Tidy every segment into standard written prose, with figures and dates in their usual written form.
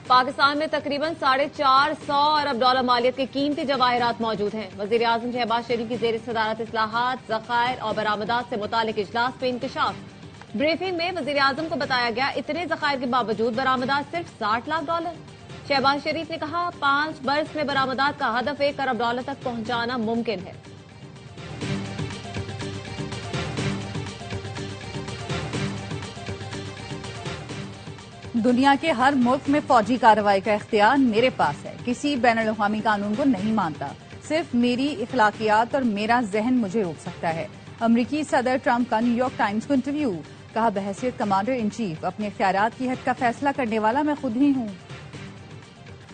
پاکستان میں تقریباً 450 ارب ڈالر مالیت کے قیمتی جواہرات موجود ہیں۔ وزیر اعظم شہباز شریف کی زیر صدارت اصلاحات، ذخائر اور برآمدات سے متعلق اجلاس میں انکشاف۔ بریفنگ میں وزیر اعظم کو بتایا گیا اتنے ذخائر کے باوجود برآمدات صرف 60 لاکھ ڈالر۔ شہباز شریف نے کہا 5 برس میں برآمدات کا ہدف 1 ارب ڈالر تک پہنچانا ممکن ہے۔ دنیا کے ہر ملک میں فوجی کارروائی کا اختیار میرے پاس ہے۔ کسی بین الاقوامی قانون کو نہیں مانتا، صرف میری اخلاقیات اور میرا ذہن مجھے روک سکتا ہے۔ امریکی صدر ٹرمپ کا نیو یارک ٹائمز کو انٹرویو، کہا بحیثیت کمانڈر ان چیف اپنے اختیارات کی حد کا فیصلہ کرنے والا میں خود ہی ہوں۔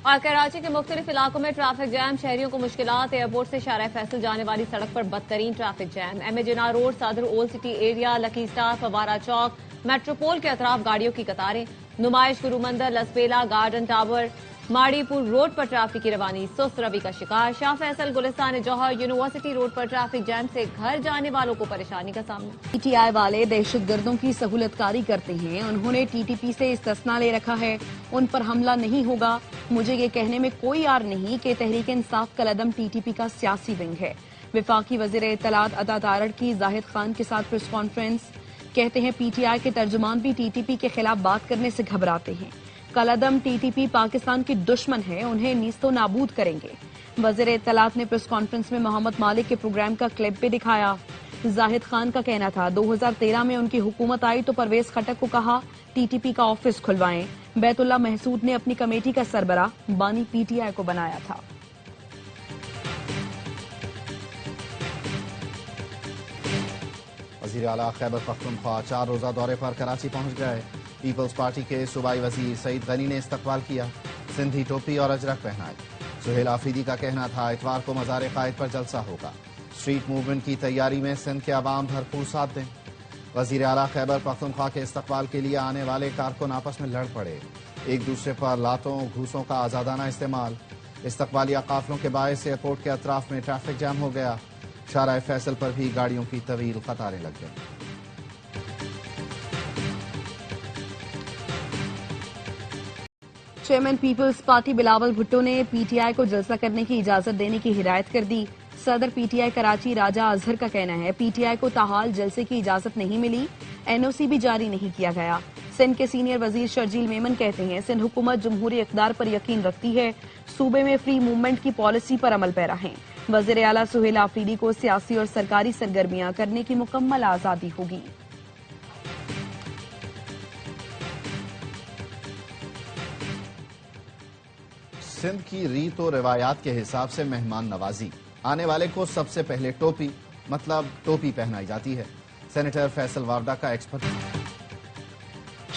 اور کراچی کے مختلف علاقوں میں ٹریفک جام، شہریوں کو مشکلات۔ ایئرپورٹ سے شارع فیصل جانے والی سڑک پر بدترین ٹریفک جام۔ ایم اے جناح روڈ، صدر، اولڈ سٹی ایریا، لکی اسٹار، فوارہ چوک، میٹروپول کے اطراف گاڑیوں کی قطاریں۔ نمائش گرو مندر، لسبیلا، گارڈن ٹاور، ماڑی پور روڈ پر ٹریفک کی روانی سست روی کا شکار۔ شاہ فیصل، گلستان جوہر، یونیورسٹی روڈ پر ٹریفک جام سے گھر جانے والوں کو پریشانی کا سامنا۔ پی ٹی آئی والے دہشت گردوں کی سہولت کاری کرتے ہیں، انہوں نے ٹی ٹی پی سے استثنا لے رکھا ہے، ان پر حملہ نہیں ہوگا۔ مجھے یہ کہنے میں کوئی عار نہیں کہ Tehreek Insaf کالعدم T T P کا سیاسی ونگ ہے۔ وفاقی وزیر اطلاعات عطا تارڑ کی زاہد خان کے ساتھ پریس کانفرنس، کہتے ہیں پی ٹی آئی کے ترجمان بھی ٹی ٹی پی کے خلاف بات کرنے سے گھبراتے ہیں۔ کالعدم ٹی ٹی پی پاکستان کی دشمن ہے، انہیں نیست و نابود کریں گے۔ وزیر اطلاعات نے پریس کانفرنس میں محمد مالک کے پروگرام کا کلپ بھی دکھایا۔ زاہد خان کا کہنا تھا 2013 میں ان کی حکومت آئی تو پرویز خٹک کو کہا ٹی ٹی پی کا آفس کھلوائیں۔ بیت اللہ محسود نے اپنی کمیٹی کا سربراہ بانی پی ٹی آئی کو بنایا تھا۔ وزیر اعلیٰ خیبر پختونخوا 4 روزہ دورے پر کراچی پہنچ گئے۔ پیپلز پارٹی کے صوبائی وزیر سعید غنی نے استقبال کیا، سندھی ٹوپی اور اجرک پہنائے۔ سہیل آفریدی کا کہنا تھا اتوار کو مزار قائد پر جلسہ ہوگا، اسٹریٹ موومنٹ کی تیاری میں سندھ کے عوام بھرپور ساتھ دیں۔ وزیر اعلیٰ خیبر پختونخوا کے استقبال کے لیے آنے والے کارکن آپس میں لڑ پڑے، ایک دوسرے پر لاتوں گھوسوں کا آزادانہ استعمال۔ استقبالیہ قافلوں کے باعث ایئرپورٹ کے اطراف میں ٹریفک جام ہو گیا، شارع فیصل پر بھی گاڑیوں کی طویل قطاریں لگ گئیں۔ Chairman peoples party Bilawal Bhutto نے پی ٹی آئی کو جلسہ کرنے کی اجازت دینے کی ہدایت کر دی۔ صدر پی ٹی آئی کراچی راجہ اظہر کا کہنا ہے پی ٹی آئی کو تاحال جلسے کی اجازت نہیں ملی، این او سی بھی جاری نہیں کیا گیا۔ سندھ کے سینئر وزیر شرجیل میمن کہتے ہیں سندھ حکومت جمہوری اقدار پر یقین رکھتی ہے، صوبے میں فری موومنٹ کی پالیسی پر عمل پیرا ہیں۔ وزیر اعلیٰ سہیل آفریدی کو سیاسی اور سرکاری سرگرمیاں کرنے کی مکمل آزادی ہوگی۔ سندھ کی ریت و روایات کے حساب سے مہمان نوازی، آنے والے کو سب سے پہلے ٹوپی مطلب ٹوپی پہنائی جاتی ہے۔ سینیٹر فیصل وارڈا کا ایکسپرٹ۔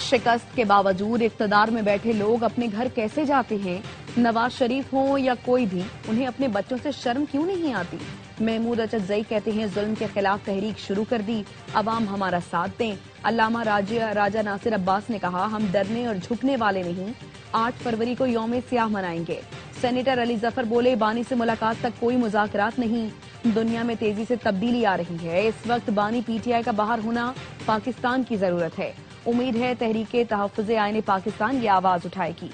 شکست کے باوجود اقتدار میں بیٹھے لوگ اپنے گھر کیسے جاتے ہیں؟ نواز شریف ہوں یا کوئی بھی، انہیں اپنے بچوں سے شرم کیوں نہیں آتی؟ محمود اچکزئی کہتے ہیں ظلم کے خلاف تحریک شروع کر دی، عوام ہمارا ساتھ دیں۔ علامہ راجہ ناصر عباس نے کہا ہم ڈرنے اور جھکنے والے نہیں، 8 فروری کو یوم سیاہ منائیں گے۔ سینیٹر علی ظفر بولے بانی سے ملاقات تک کوئی مذاکرات نہیں، دنیا میں تیزی سے تبدیلی آ رہی ہے، اس وقت بانی پی ٹی آئی کا باہر ہونا پاکستان کی ضرورت ہے، امید ہے تحریک تحفظ آئین پاکستان یہ آواز اٹھائے گی۔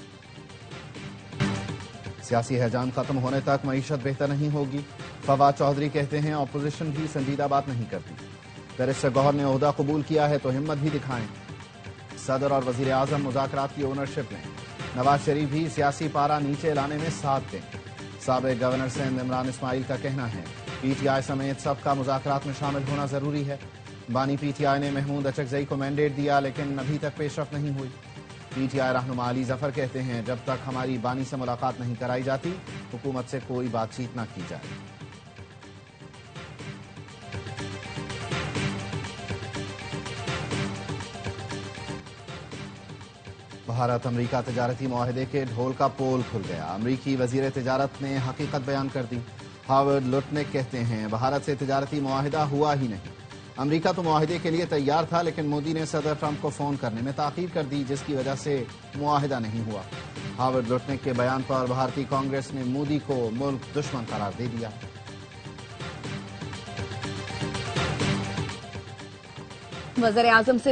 سیاسی حیجان ختم ہونے تک معیشت بہتر نہیں ہوگی، فواد چودھری کہتے ہیں اپوزیشن بھی سنجیدہ بات نہیں کرتی۔ بیرسٹر گوہر نے عہدہ قبول کیا ہے تو ہمت بھی دکھائیں، صدر اور وزیر اعظم مذاکرات کی اونرشپ لیں، نواز شریف بھی سیاسی پارا نیچے لانے میں ساتھ دیں۔ سابق گورنر سندھ عمران اسماعیل کا کہنا ہے پی ٹی آئی سمیت سب کا مذاکرات میں شامل ہونا ضروری ہے۔ بانی پی ٹی آئی نے محمود اچکزئی کو مینڈیٹ دیا لیکن ابھی تک پیش رفت نہیں ہوئی۔ پی ٹی آئی رہنما علی ظفر کہتے ہیں جب تک ہماری بانی سے ملاقات نہیں کرائی جاتی حکومت سے کوئی بات چیت نہ کی جائے۔ بھارت امریکہ تجارتی معاہدے کے ڈھول کا پول کھل گیا، امریکی وزیر تجارت نے حقیقت بیان کر دی۔ ہاورڈ لوٹنک کہتے ہیں بھارت سے تجارتی معاہدہ ہوا ہی نہیں، امریکہ تو معاہدے کے لیے تیار تھا لیکن مودی نے صدر ٹرمپ کو فون کرنے میں تاخیر کر دی جس کی وجہ سے معاہدہ نہیں ہوا۔ ہاورڈ لوٹنک کے بیان پر بھارتی کانگریس نے مودی کو ملک دشمن قرار دے دیا۔ وزیر اعظم سے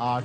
8